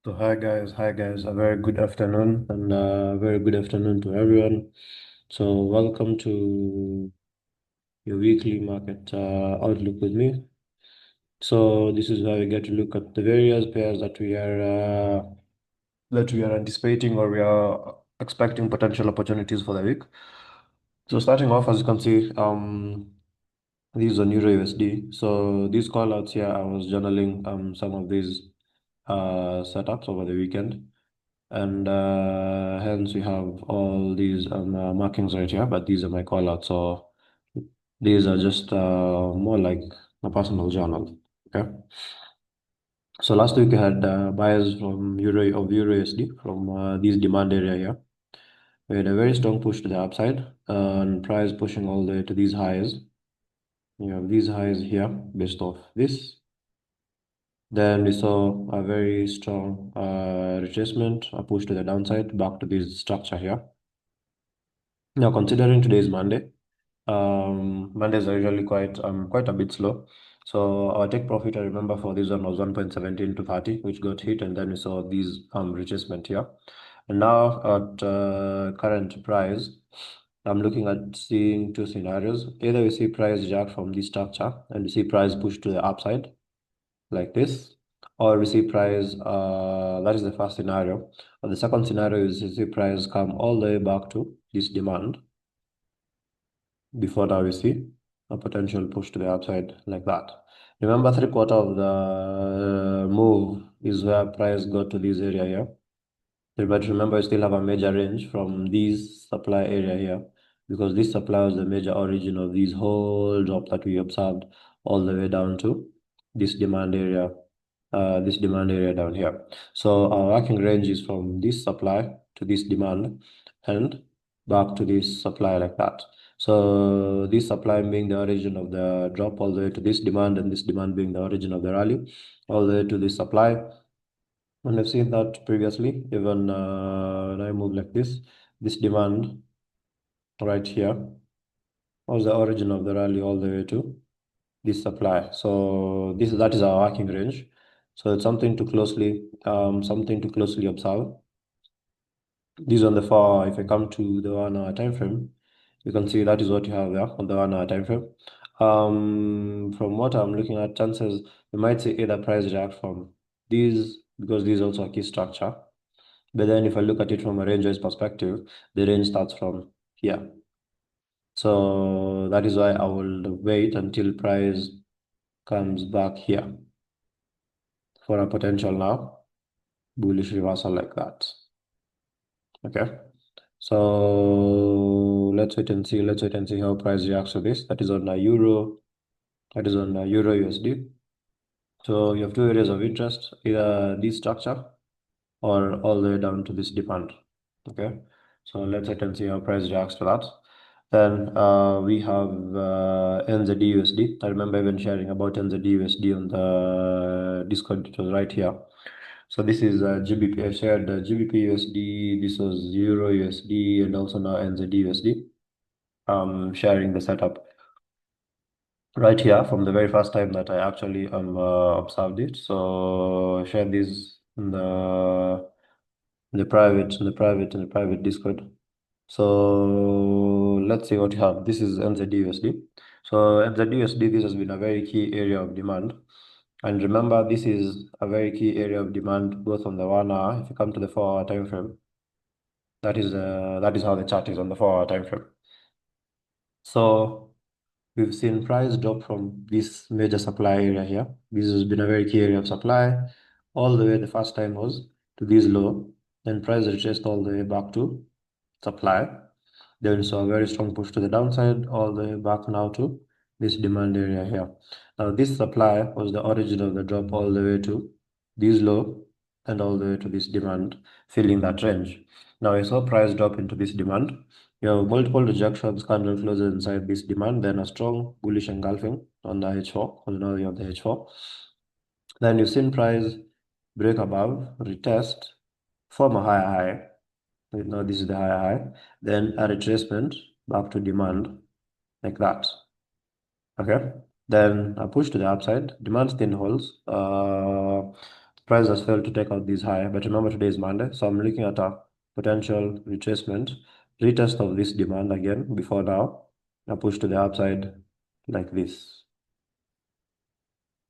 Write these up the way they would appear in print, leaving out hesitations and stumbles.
So hi guys, a very good afternoon and very good afternoon to everyone. So welcome to your weekly market outlook with me. So this is where we get to look at the various pairs that we are anticipating or we are expecting potential opportunities for the week. So starting off, as you can see, this is on Euro USD. So these callouts here, I was journaling some of these setups over the weekend. And hence we have all these markings right here, but these are my callouts. So these are just more like a personal journal. Okay. So last week we had buyers from Euro USD from this demand area here. We had a very strong push to the upside and price pushing all the way to these highs. You have these highs here based off this. Then we saw a very strong retracement, a push to the downside back to this structure here. Now, considering today is Monday, Mondays are usually quite a bit slow. So our take profit, I remember for this one was 1.17 to 30, which got hit, and then we saw these retracement here. And now at current price, I'm looking at seeing two scenarios. Either we see price reject from this structure and we see price push to the upside like this, or we see price, that is the first scenario. Or the second scenario is we see price come all the way back to this demand. Before now we see a potential push to the upside like that. Remember, 3/4 of the move is where price got to this area here. But remember, you still have a major range from this supply area here, because this supply was the major origin of this whole drop that we observed all the way down to this demand area, down here. So our working range is from this supply to this demand and back to this supply like that. So this supply being the origin of the drop all the way to this demand, and this demand being the origin of the rally all the way to this supply. And I've seen that previously, even when I move like this demand right here was the origin of the rally all the way to this supply. So that is our working range. So it's something to closely observe. This on the far, if I come to the 1 hour time frame, you can see that is what you have there on the 1 hour time frame. From what I'm looking at, chances we might see either price react from these, because this is also a key structure. But then if I look at it from a range-wise perspective, the range starts from here. So that is why I will wait until price comes back here for a potential now bullish reversal like that. Okay. So let's wait and see. Let's wait and see how price reacts to this. That is on the euro. That is on the Euro USD. So you have two areas of interest, either this structure or all the way down to this demand. Okay. So let's wait and see how price reacts to that. Then we have Nzdusd USD. I remember even sharing about Nzdusd USD on the Discord. It was right here. So this is GBP. I shared GBP USD. This was Euro USD and also now Nzdusd USD. Sharing the setup right here from the very first time that I actually observed it. So share this in the private Discord. So let's see what you have. This is Nzdusd. So Nzdusd, this has been a very key area of demand. And remember, this is a very key area of demand both on the 1 hour. If you come to the 4 hour time frame, that is how the chart is on the 4 hour time frame. So we've seen price drop from this major supply area here. This has been a very key area of supply. All the way the first time was to this low, then price retraced all the way back to supply. Then we saw a very strong push to the downside, all the way back now to this demand area here. Now this supply was the origin of the drop all the way to this low and all the way to this demand, filling that range. Now I saw price drop into this demand. You have multiple rejections, candle closes inside this demand, then a strong bullish engulfing on the H4, because now you have the H4. Then you've seen price break above, retest, form a higher high. Now this is the higher high. Then a retracement back to demand like that. Okay. Then a push to the upside. Demand still holds. Price has failed to take out this high, but remember today is Monday, so I'm looking at a potential retracement, retest of this demand again before now, a push to the upside like this.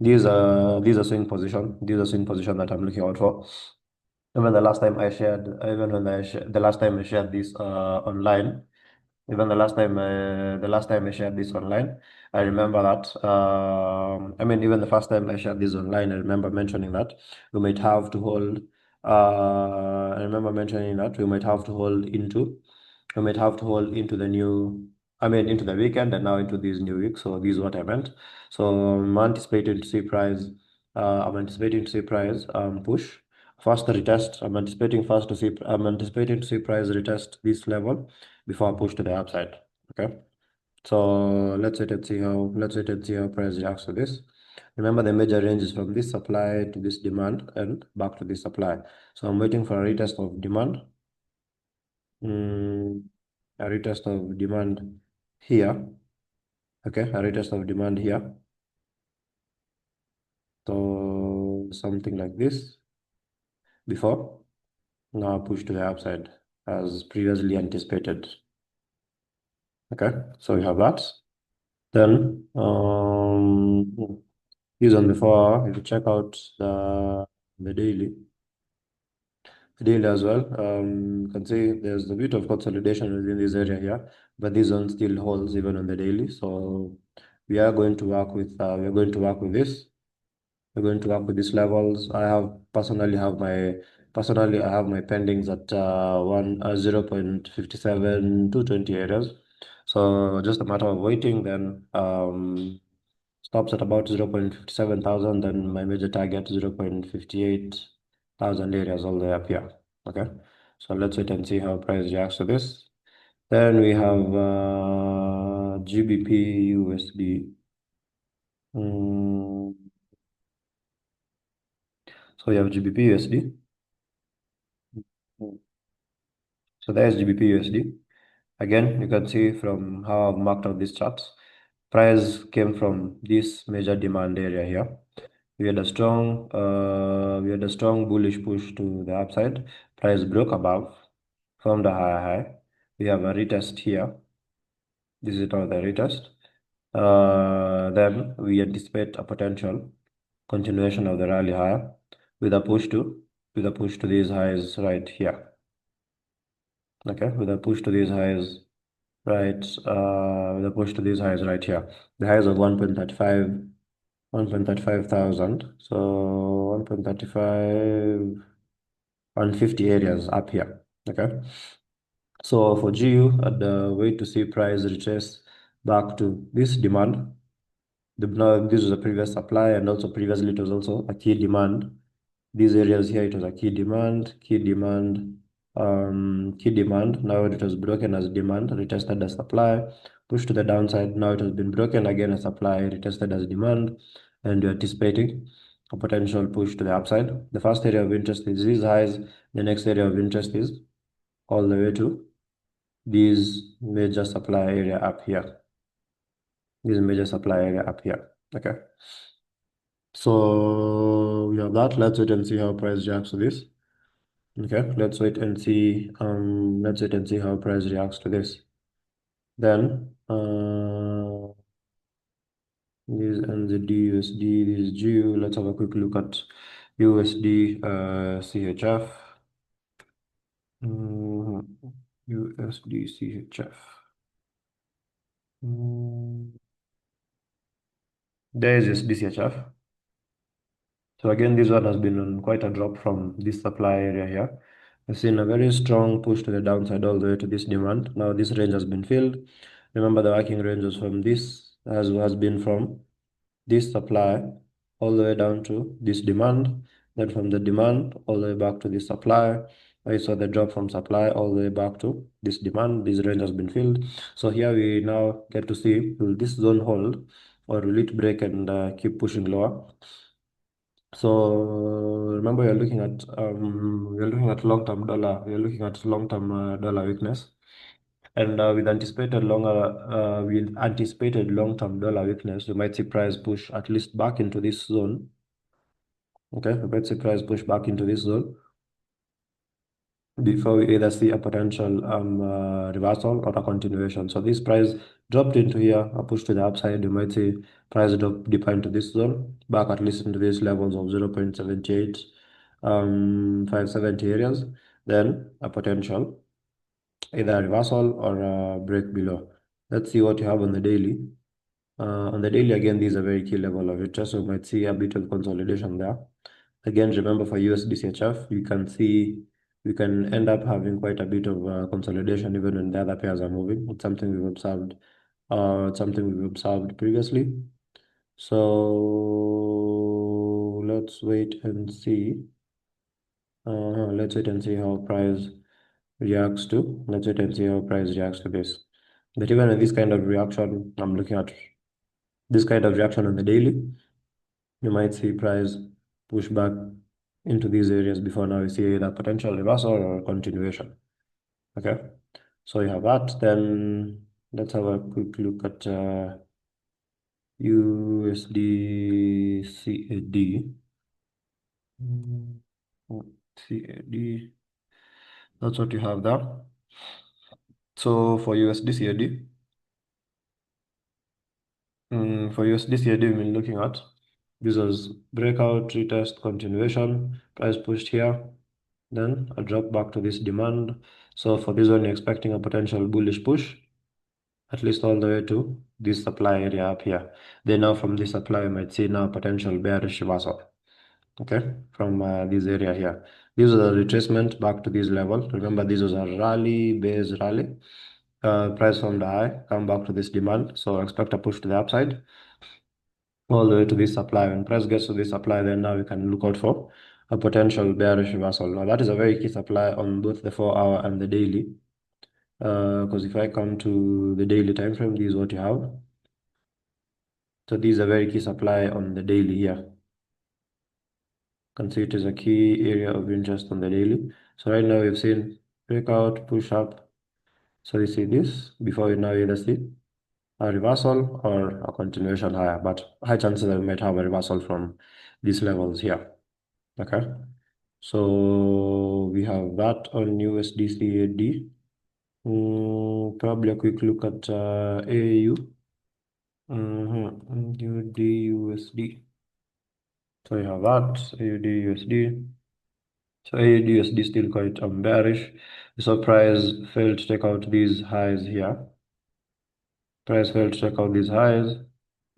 These are swing position. These are swing position that I'm looking out for. Even the last time I shared, even when the last time I shared this online, even the last time I shared this online, I remember that. I mean, even the first time I shared this online, I remember mentioning that we might have to hold. I remember mentioning that we might have to hold into. We might have to hold into the new. I mean, into the weekend and now into this new week. So this is what I meant. So I'm anticipating to see price. I'm anticipating to see price push. First retest. I'm anticipating to see price retest this level before I push to the upside. Okay. So let's wait and see how price reacts to this. Remember the major range is from this supply to this demand and back to this supply. So I'm waiting for a retest of demand. A retest of demand here. Okay, a retest of demand here. So something like this before. Now push to the upside as previously anticipated. Okay, so we have that. Then use on before, if you check out the daily as well, you can see there's a bit of consolidation within this area here, but this one still holds even on the daily. So we are going to work with this. We're going to work with these levels. I have my pendings at 0.57 to 20 areas. So just a matter of waiting. Then stops at about 0.57 thousand. Then my major target 0.58 thousand areas all the way up here. Okay. So let's wait and see how price reacts to this. Then we have GBP USD. So we have GBP USD. So there's GBP USD. Again, you can see from how I've marked out these charts, price came from this major demand area here. We had a strong bullish push to the upside. Price broke above, formed a higher high. We have a retest here. This is now the retest. Then we anticipate a potential continuation of the rally higher with a push to these highs right here. Okay, with a push to these highs right with a push to these highs right here. The highs of 1.35 thousand. So 1.35 150 areas up here. Okay. So for GU, at the way to see price retrace back to this demand. Now this was a previous supply, and also previously it was also a key demand. These areas here, it was a key demand, key demand. Now it was broken as demand, retested as supply, pushed to the downside. Now it has been broken again as supply, retested as demand, and we're anticipating a potential push to the upside. The first area of interest is these highs. The next area of interest is all the way to these major supply area up here. This major supply area up here. Okay. So we have that. Let's wait and see how price reacts to this. Okay, let's wait and see how price reacts to this. Then this Nzdusd USD, this is GU. Let's have a quick look at USD CHF. USD CHF. There is USD CHF. So again, this one has been on quite a drop from this supply area here. We've seen a very strong push to the downside all the way to this demand. Now this range has been filled. Remember the working range was from this, has been from this supply all the way down to this demand. Then from the demand all the way back to this supply. I saw the drop from supply all the way back to this demand. This range has been filled. So here we now get to see, will this zone hold or will it break and keep pushing lower? So remember, you're looking at long-term dollar. You're looking at long-term dollar weakness, and with anticipated long-term dollar weakness, you might see price push at least back into this zone, Okay, let's see price push back into this zone before we either see a potential reversal or a continuation. So this price dropped into here, a push to the upside. You might see price drop deeper into this zone, back at least into these levels of 0.78, 570 areas. Then a potential, either a reversal or a break below. Let's see what you have on the daily. On the daily, again, these are very key level of interest, so we might see a bit of consolidation there. Again, remember for USDCHF, you can see we can end up having quite a bit of consolidation even when the other pairs are moving. It's something we've observed. It's something we've observed previously. So let's wait and see. Let's wait and see how price reacts to. Let's wait and see how price reacts to this. But even with this kind of reaction, I'm looking at this kind of reaction on the daily. You might see price push back into these areas before now you see either potential reversal or continuation. Okay, so you have that. Then let's have a quick look at USDCAD. CAD. That's what you have there. So for USDCAD, for USDCAD, we've been looking at this was breakout, retest, continuation, price pushed here, then a drop back to this demand. So for this one, you're expecting a potential bullish push, at least all the way to this supply area up here. Then now from this supply, you might see now potential bearish reversal. Okay, from this area here. This was a retracement back to this level. Remember, this was a rally, base rally. Price from the high, come back to this demand. So expect a push to the upside all the way to this supply. When price gets to this supply, then now we can look out for a potential bearish reversal. Now that is a very key supply on both the 4-hour and the daily. Because if I come to the daily time frame, this is what you have. So this is a very key supply on the daily here. You can see it is a key area of interest on the daily. So right now we've seen breakout, push up. So you see this before we now either see a reversal or a continuation higher, but high chances that we might have a reversal from these levels here. Okay, so we have that on USDCAD. Probably a quick look at AU. USD. So you have that AUD So AUD still quite bearish. So price failed to take out these highs here. Price failed to check out these highs,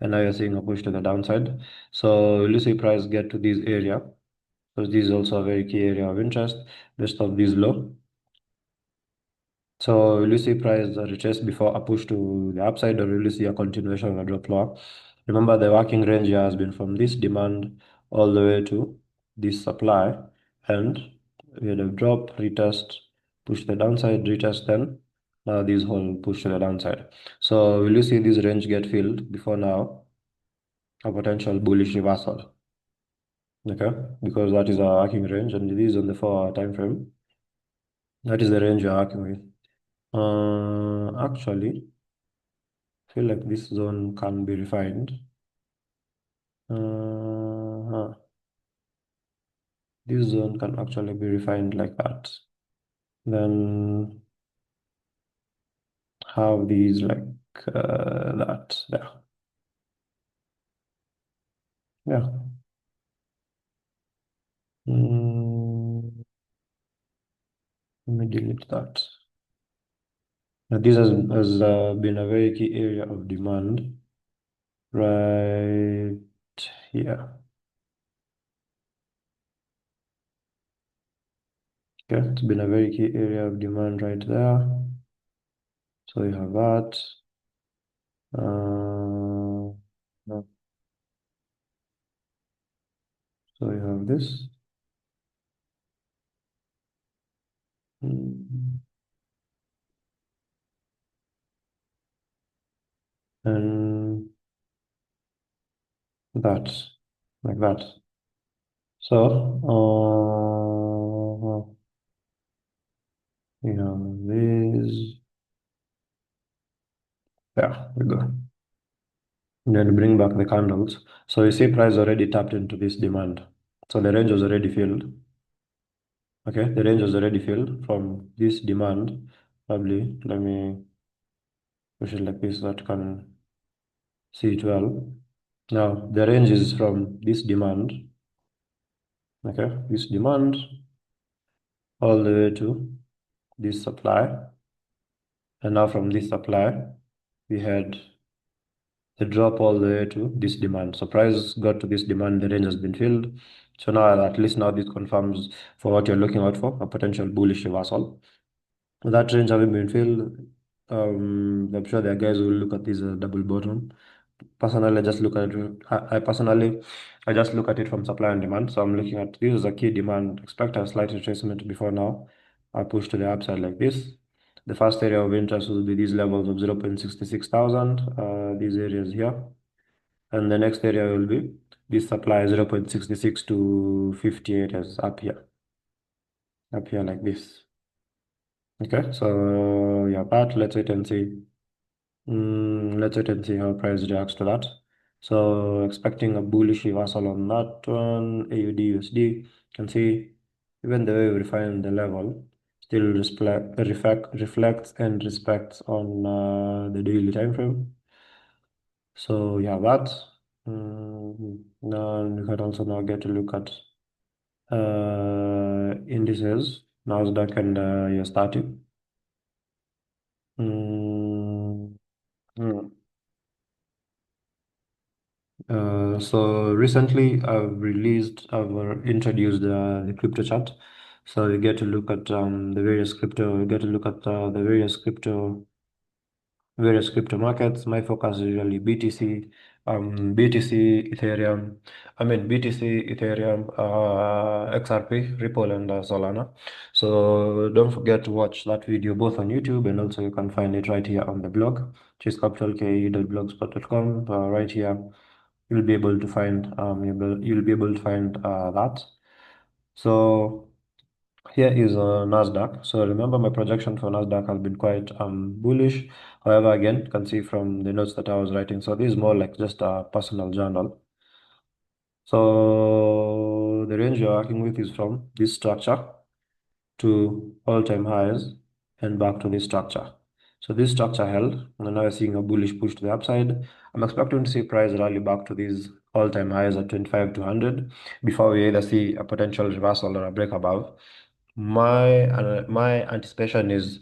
and now you're seeing a push to the downside. So will you see price get to this area? Because this is also a very key area of interest based off this low. So will you see price retrace before a push to the upside, or will you see a continuation of a drop lower? Remember, the working range here has been from this demand all the way to this supply, and we had a drop, retest, push to the downside, retest, then now this whole push to the downside. So will you see this range get filled before now a potential bullish reversal? Okay, because that is our working range, and it is on the 4-hour time frame. That is the range you're working with. Actually, I feel like this zone can be refined. This zone can actually be refined like that. Then have these like that there. Yeah. Let me delete that. Now, this has been a very key area of demand right here. Okay, it's been a very key area of demand right there. So you have that. No. So you have this. And that, like that. So, you know, this, there we go. And then bring back the candles. So you see price already tapped into this demand. So the range was already filled. Okay, the range was already filled from this demand. Probably, let me push it like this so that you can see it well. Now, the range is from this demand, okay, this demand all the way to this supply. And now from this supply, we had the drop all the way to this demand. So price got to this demand, the range has been filled. So now at least now this confirms for what you're looking out for, a potential bullish reversal. That range having been filled, I'm sure there are guys who will look at this as a double bottom. Personally, I just look at it. I just look at it from supply and demand. So I'm looking at this is a key demand. Expect a slight retracement before now. I push to the upside like this. The first area of interest will be these levels of 0.66 thousand, these areas here. And the next area will be this supply 0.66 to 58 is up here like this. Okay, so yeah, but let's wait and see. Let's wait and see how price reacts to that. So expecting a bullish reversal on that one, AUD USD. Can see even the way we refine the level still reflects and respects on the daily time frame. So yeah, that. Now we can also now get to look at indices, Nasdaq and USDCHF. Mm, hmm. So recently I've introduced the crypto chart. So you get to look at the various crypto, you get to look at the various crypto markets. My focus is usually BTC, Ethereum, BTC, Ethereum, XRP, Ripple, and Solana. So don't forget to watch that video both on YouTube, and also you can find it right here on the blog, which is capitalke.blogspot.com. Right here, you'll be able to find you'll be able to find that. So here is Nasdaq. So remember my projection for Nasdaq has been quite bullish. However, again, you can see from the notes that I was writing. So this is more like just a personal journal. So the range you're working with is from this structure to all-time highs and back to this structure. So this structure held, and now we're seeing a bullish push to the upside. I'm expecting to see price rally back to these all-time highs at 25 to 100 before we either see a potential reversal or a break above. My anticipation is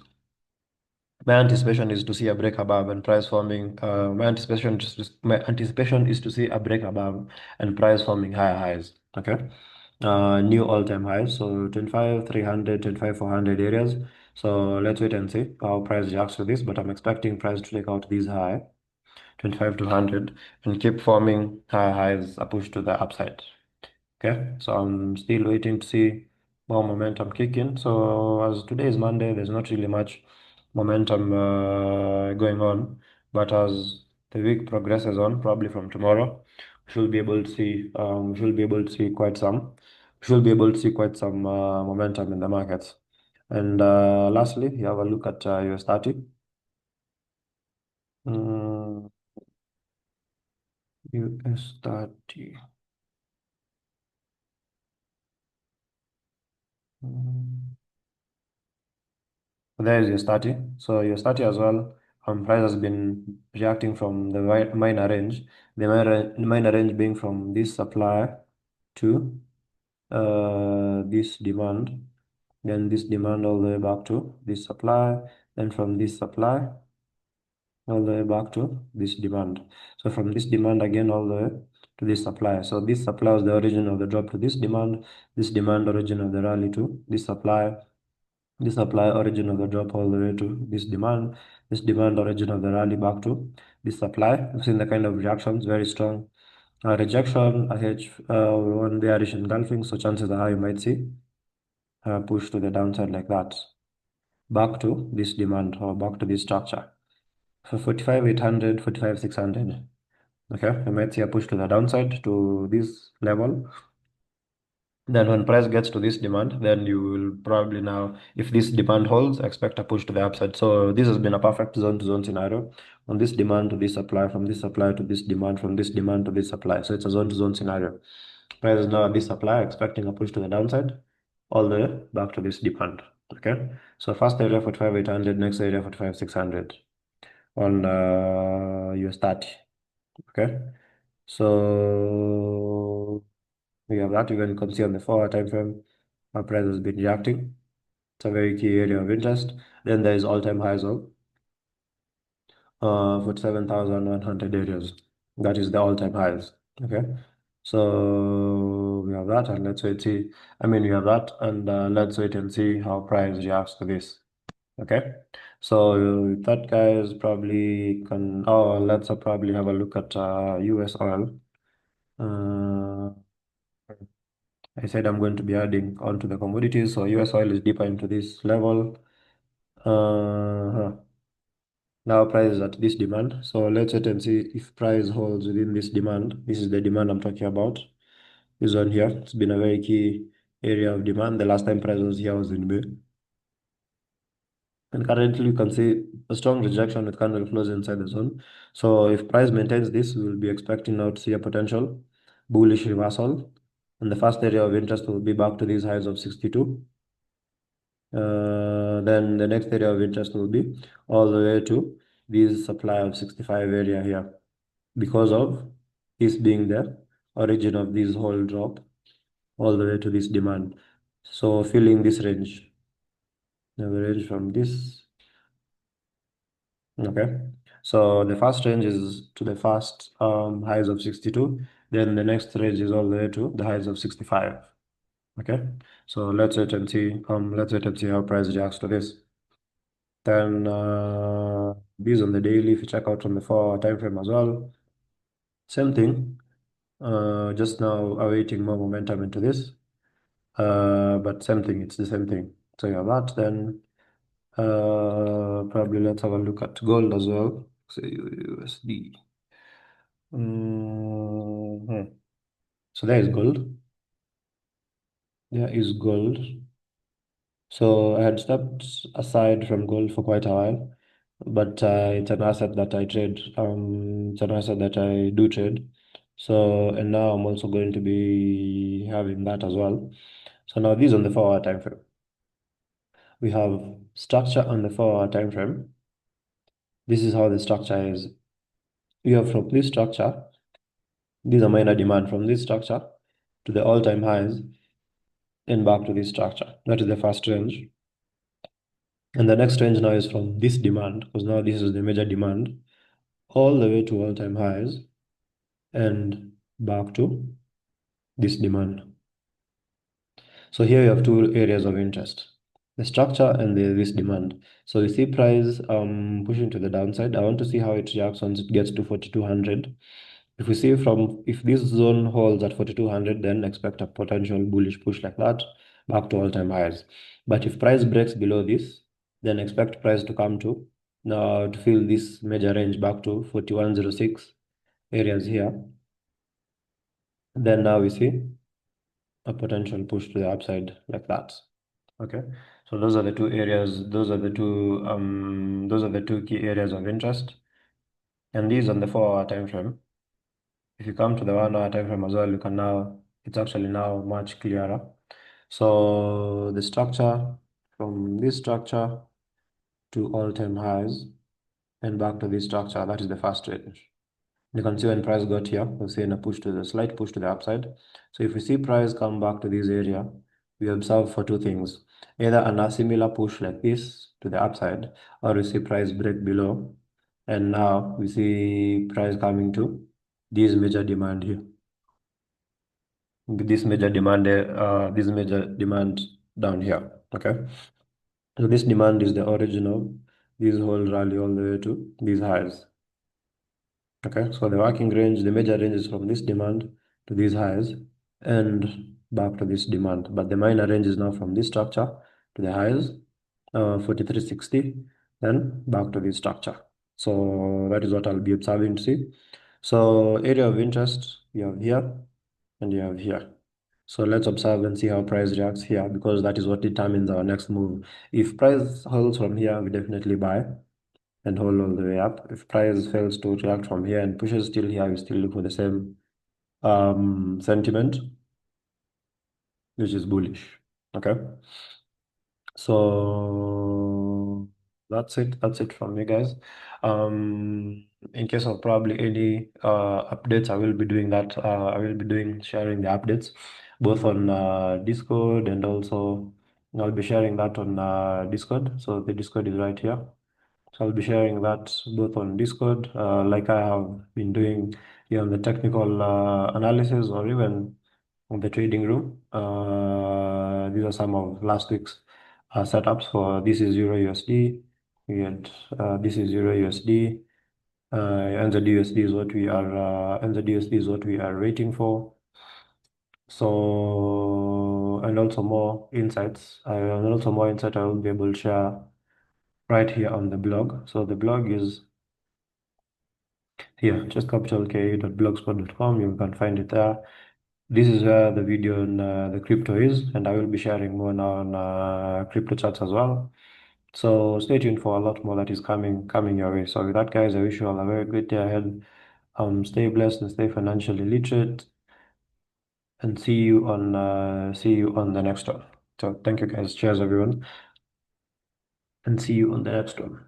to see a break above and price forming. My anticipation is to see a break above and price forming higher highs. Okay, new all-time highs. So 25, 300, 25, 400 areas. So let's wait and see how price reacts to this. But I'm expecting price to take out these high 25 to 100 and keep forming higher highs, a push to the upside. Okay, so I'm still waiting to see more momentum kick in. So as today is Monday, there's not really much momentum going on, but as the week progresses on, probably from tomorrow, we should be able to see momentum in the markets. And lastly, you have a look at USDT. Mm, USDT. Mm. There is your starting. So your starting as well, price has been reacting from the minor range. The minor range being from this supply to this demand, then this demand all the way back to this supply, then from this supply all the way back to this demand. So from this demand again all the way to this supply. So this supply was the origin of the drop to this demand origin of the rally to this supply origin of the drop all the way to this demand origin of the rally back to this supply. We've seen the kind of reactions, very strong rejection, a hedge, one bearish engulfing, so chances are high you might see push to the downside like that, back to this demand or back to this structure. So 45,800, 45,600. Okay, you might see a push to the downside to this level. Then when price gets to this demand, then you will probably now, if this demand holds, expect a push to the upside. So this has been a perfect zone to zone scenario. On this demand to this supply, from this supply to this demand, from this demand to this supply. So it's a zone to zone scenario. Price is now at this supply, expecting a push to the downside, all the way back to this demand. Okay, so first area 45,800, next area 45,600 on US30. Okay, so we have that. You can see on the 4-hour time frame, our price has been reacting. It's a very key area of interest. Then there is all-time highs of 47,100 areas. That is the all-time highs. Okay, so we have that, and let's wait see. I mean, we have that, and let's wait and see how price reacts to this. Okay, so that guys probably can. Oh, let's probably have a look at US oil. Uh, I said I'm going to be adding onto the commodities, so US oil is deeper into this level. Now price is at this demand, so let's wait and see if price holds within this demand. This is the demand I'm talking about. This one here, it's been a very key area of demand. The last time price was here was in May. And currently you can see a strong rejection with candle close inside the zone. So if price maintains this, we will be expecting now to see a potential bullish reversal. And the first area of interest will be back to these highs of 62. Then the next area of interest will be all the way to this supply of 65 area here, because of this being the origin of this whole drop all the way to this demand. So filling this range, the range from this. Okay, so the first range is to the first highs of 62, then the next range is all the way to the highs of 65. Okay, so let's wait and see how price reacts to this. Then these on the daily, if you check out on the 4-hour time frame as well, same thing. Just now awaiting more momentum into this, but same thing, it's the same thing. So you have that. Then probably let's have a look at gold as well. So USD. So there is gold. There is gold. So I had stepped aside from gold for quite a while, but it's an asset that I trade. It's an asset that I do trade. So, and now I'm also going to be having that as well. So now these on the 4-hour time frame. We have structure on the 4-hour time frame. This is how the structure is. We have from this structure, these are minor demand from this structure to the all-time highs and back to this structure. That is the first range. And the next range now is from this demand, because now this is the major demand, all the way to all-time highs and back to this demand. So here you have two areas of interest, the structure and this demand. So you see price pushing to the downside. I want to see how it reacts once it gets to 4,200. If we see if this zone holds at 4,200, then expect a potential bullish push like that back to all-time highs. But if price breaks below this, then expect price to come to now to fill this major range back to 4106 areas here. Then now we see a potential push to the upside like that. Okay, so those are the two areas. Those are the two key areas of interest, and these on the 4-hour time frame. If you come to the 1-hour time frame as well, you can now, it's actually now much clearer. So the structure, from this structure to all-time highs and back to this structure, that is the first range. You can see when price got here, we're seeing a push to the slight push to the upside. So if we see price come back to this area, we observe for two things, either a similar push like this to the upside, or we see price break below, and now we see price coming to this major demand here. This major demand down here. Okay, so this demand is the origin of this whole rally all the way to these highs. Okay, so the working range, the major range is from this demand to these highs and back to this demand, but the minor range is now from this structure to the highs, 4360, then back to this structure. So that is what I'll be observing to see. So area of interest you have here and you have here. So let's observe and see how price reacts here, because that is what determines our next move. If price holds from here, we definitely buy and hold all the way up. If price fails to react from here and pushes still here, we still look for the same sentiment. which is bullish. Okay. So that's it. That's it from me, guys. In case of probably any updates, I will be doing that. I will be doing sharing the updates both on Discord, and also I'll be sharing that on Discord. So the Discord is right here. So I'll be sharing that both on Discord, like I have been doing here on the technical analysis, or even on the trading room. These are some of last week's setups for this is Euro USD. We had this is Euro USD. Nzdusd is what we are. Nzdusd is what we are waiting for. So, and also more insights. And also more insight I will be able to share right here on the blog. So the blog is here, just capitalk.blogspot.com. You can find it there. This is where the video on the crypto is, and I will be sharing more now on crypto charts as well. So stay tuned for a lot more that is coming your way. So with that, guys, I wish you all a very good day ahead. Stay blessed and stay financially literate, and see you on the next one. So thank you, guys. Cheers, everyone, and see you on the next one.